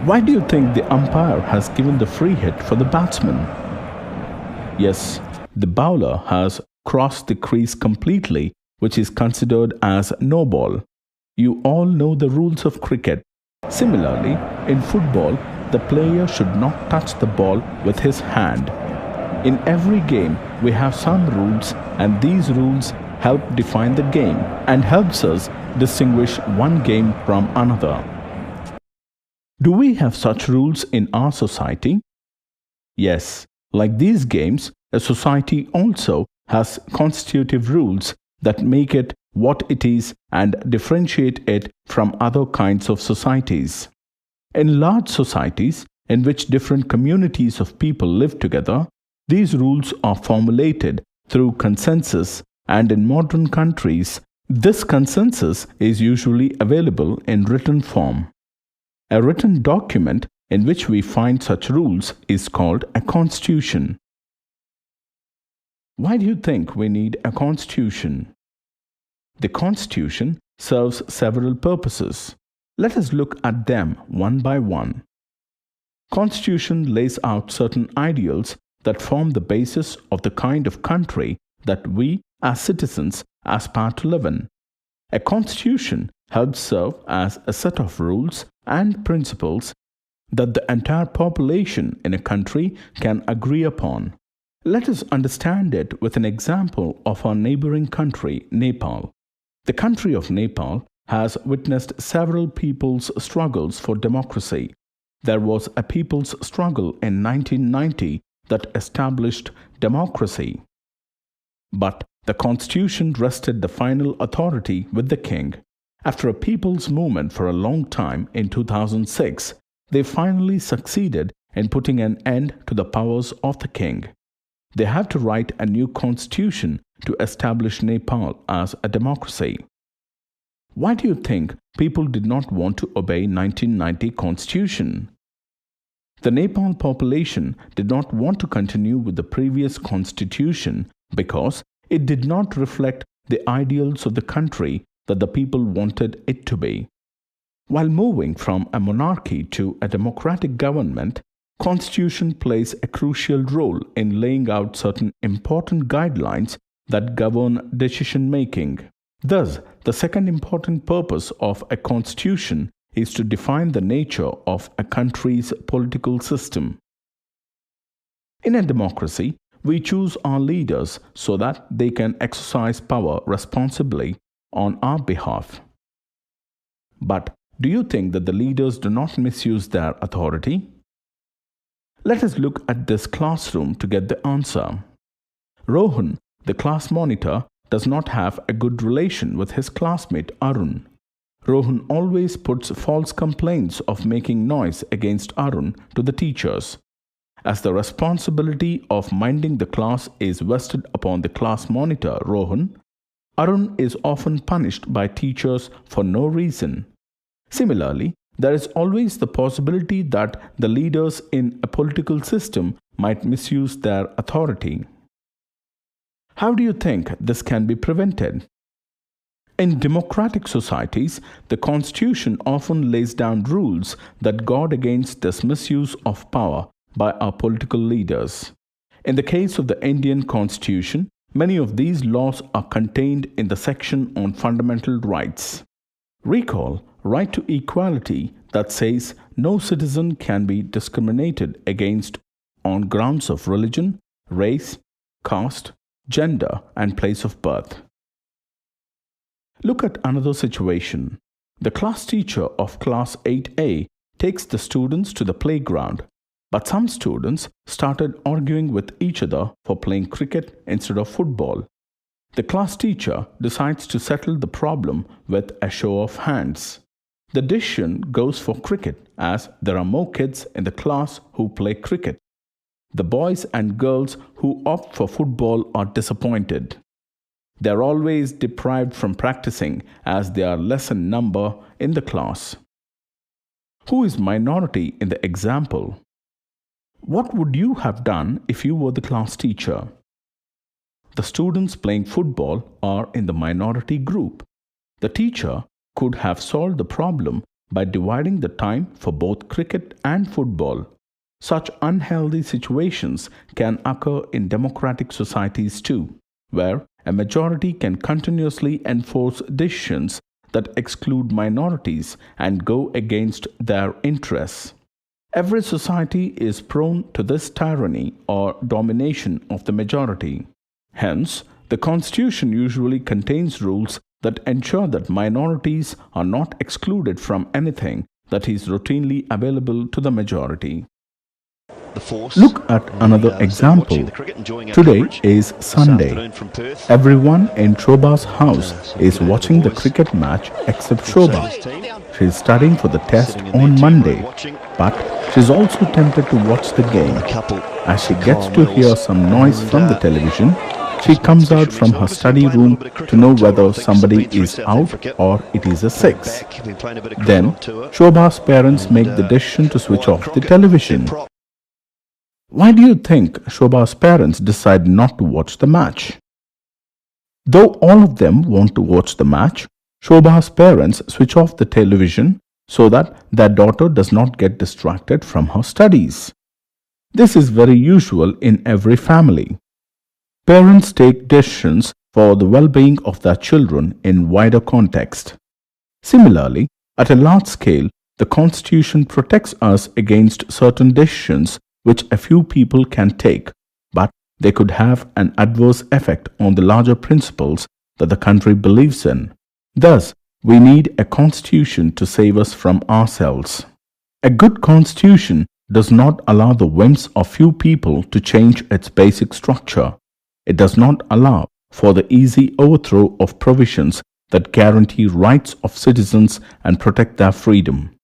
Why do you think the umpire has given the free hit for the batsman? Yes, the bowler has crossed the crease completely, which is considered as no ball. You all know the rules of cricket. Similarly, in football, the player should not touch the ball with his hand. In every game, we have some rules, and these rules help define the game and helps us distinguish one game from another. Do we have such rules in our society? Yes, like these games, a society also has constitutive rules that make it what it is and differentiate it from other kinds of societies. In large societies, in which different communities of people live together, these rules are formulated through consensus, and in modern countries, this consensus is usually available in written form. A written document in which we find such rules is called a constitution. Why do you think we need a constitution? The constitution serves several purposes. Let us look at them one by one. Constitution lays out certain ideals that form the basis of the kind of country that we as citizens aspire to live in. A constitution helps serve as a set of rules and principles that the entire population in a country can agree upon. Let us understand it with an example of our neighboring country, Nepal. The country of Nepal has witnessed several people's struggles for democracy. There was a people's struggle in 1990 that established democracy. But the constitution rested the final authority with the king. After a people's movement for a long time in 2006, they finally succeeded in putting an end to the powers of the king. They have to write a new constitution to establish Nepal as a democracy. Why do you think people did not want to obey 1990 constitution? The Nepal population did not want to continue with the previous constitution because it did not reflect the ideals of the country that the people wanted it to be. While moving from a monarchy to a democratic government, constitution plays a crucial role in laying out certain important guidelines that govern decision making. Thus, the second important purpose of a constitution is to define the nature of a country's political system. In a democracy, we choose our leaders so that they can exercise power responsibly on our behalf. But do you think that the leaders do not misuse their authority? Let us look at this classroom to get the answer. Rohan, the class monitor, does not have a good relation with his classmate Arun. Rohan always puts false complaints of making noise against Arun to the teachers. As the responsibility of minding the class is vested upon the class monitor Rohan, Arun is often punished by teachers for no reason. Similarly, there is always the possibility that the leaders in a political system might misuse their authority. How do you think this can be prevented? In democratic societies, the constitution often lays down rules that guard against this misuse of power by our political leaders. In the case of the Indian Constitution, many of these laws are contained in the section on fundamental rights. Recall right to equality that says no citizen can be discriminated against on grounds of religion, race, caste, gender, and place of birth. Look at another situation. The class teacher of class 8A takes the students to the playground, but some students started arguing with each other for playing cricket instead of football. The class teacher decides to settle the problem with a show of hands. The decision goes for cricket as there are more kids in the class who play cricket. The boys and girls who opt for football are disappointed. They are always deprived from practicing as they are less in number in the class. Who is minority in the example? What would you have done if you were the class teacher? The students playing football are in the minority group. The teacher could have solved the problem by dividing the time for both cricket and football. Such unhealthy situations can occur in democratic societies too, where a majority can continuously enforce decisions that exclude minorities and go against their interests. Every society is prone to this tyranny or domination of the majority. Hence, the Constitution usually contains rules that ensure that minorities are not excluded from anything that is routinely available to the majority. Look at another example. Today is Sunday. Everyone in Shobha's house is watching the cricket match except Shobha. She is studying for the test on Monday, but she is also tempted to watch the game. As she gets to hear some noise from the television, she comes out from her study room to know whether somebody is out or it is a six. Then, Shobha's parents make the decision to switch off the television. Why do you think Shobha's parents decide not to watch the match? Though all of them want to watch the match, Shobha's parents switch off the television so that their daughter does not get distracted from her studies. This is very usual in every family. Parents take decisions for the well-being of their children in wider context. Similarly, at a large scale, the Constitution protects us against certain decisions which a few people can take, but they could have an adverse effect on the larger principles that the country believes in. Thus, we need a constitution to save us from ourselves. A good constitution does not allow the whims of few people to change its basic structure. It does not allow for the easy overthrow of provisions that guarantee rights of citizens and protect their freedom.